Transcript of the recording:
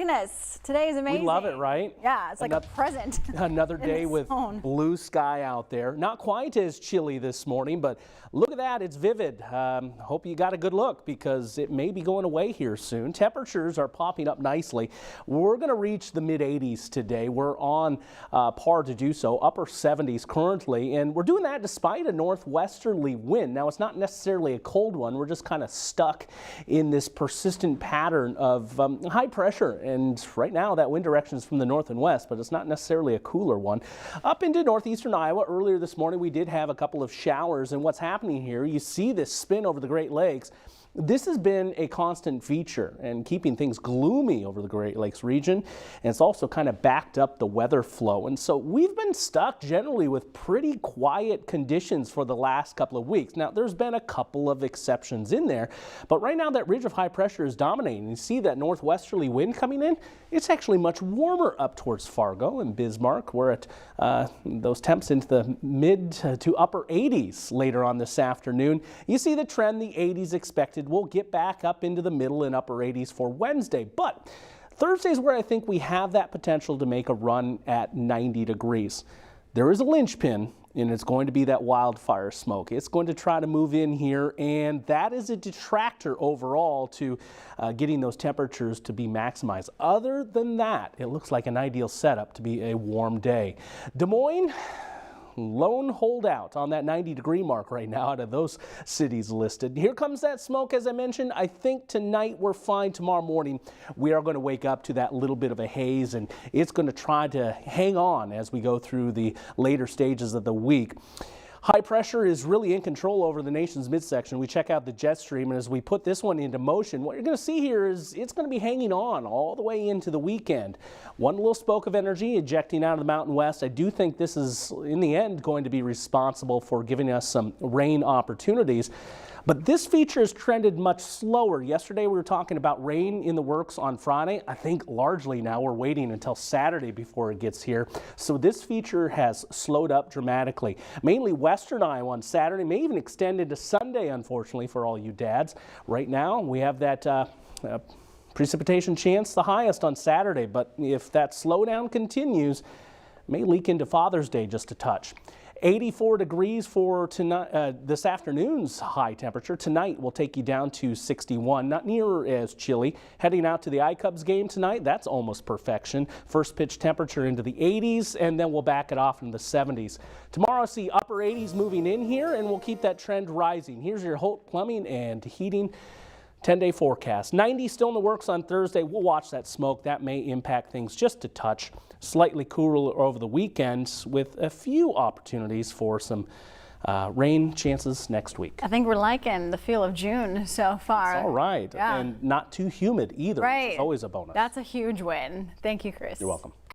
Goodness, today is amazing. We love it, right? Yeah, it's like a present. Another day with blue sky out there. Not quite as chilly this morning, but look at that, it's vivid. Hope you got a good look because it may be going away here soon. Temperatures are popping up nicely. We're going to reach the mid 80s today. We're on par to do so, upper 70s currently, and we're doing that despite a northwesterly wind. Now, it's not necessarily a cold one. We're just kind of stuck in this persistent pattern of high pressure. And right now that wind direction is from the north and west, but it's not necessarily a cooler one. Up into northeastern Iowa earlier this morning, we did have a couple of showers. And what's happening here, you see this spin over the Great Lakes. This has been a constant feature and keeping things gloomy over the Great Lakes region. And it's also kind of backed up the weather flow. And so we've been stuck generally with pretty quiet conditions for the last couple of weeks. Now, there's been a couple of exceptions in there, but right now that ridge of high pressure is dominating. You see that northwesterly wind coming in. It's actually much warmer up towards Fargo and Bismarck. We're at those temps into the mid to upper 80s later on this afternoon. You see the trend, the 80s expected. We'll get back up into the middle and upper 80s for Wednesday, but Thursday is where I think we have that potential to make a run at 90 degrees. There is a linchpin, and it's going to be that wildfire smoke. It's going to try to move in here, and that is a detractor overall to getting those temperatures to be maximized. Other than that, it looks like an ideal setup to be a warm day. Des Moines, lone holdout on that 90-degree mark right now out of those cities listed. Here comes that smoke, as I mentioned. I think tonight we're fine. Tomorrow morning we are going to wake up to that little bit of a haze, and it's going to try to hang on as we go through the later stages of the week. High pressure is really in control over the nation's midsection. We check out the jet stream, and as we put this one into motion, what you're going to see here is it's going to be hanging on all the way into the weekend. One little spoke of energy ejecting out of the Mountain West. I do think this is, in the end, going to be responsible for giving us some rain opportunities. But this feature has trended much slower. Yesterday we were talking about rain in the works on Friday. I think largely now we're waiting until Saturday before it gets here. So this feature has slowed up dramatically. Mainly western Iowa on Saturday, may even extend into Sunday, unfortunately, for all you dads. Right now we have that precipitation chance, the highest on Saturday. But if that slowdown continues, it may leak into Father's Day just a touch. 84 degrees for tonight, this afternoon's high temperature. Tonight will take you down to 61, not near as chilly. Heading out to the I-Cubs game tonight, that's almost perfection. First pitch temperature into the 80s, and then we'll back it off in the 70s. Tomorrow, see upper 80s moving in here, and we'll keep that trend rising. Here's your Holt Plumbing and Heating 10-day forecast. 90 still in the works on Thursday. We'll watch that smoke. That may impact things just a touch. Slightly cooler over the weekend with a few opportunities for some rain chances next week. I think we're liking the feel of June so far. It's all right. Yeah. And not too humid either. Right. It's always a bonus. That's a huge win. Thank you, Chris. You're welcome.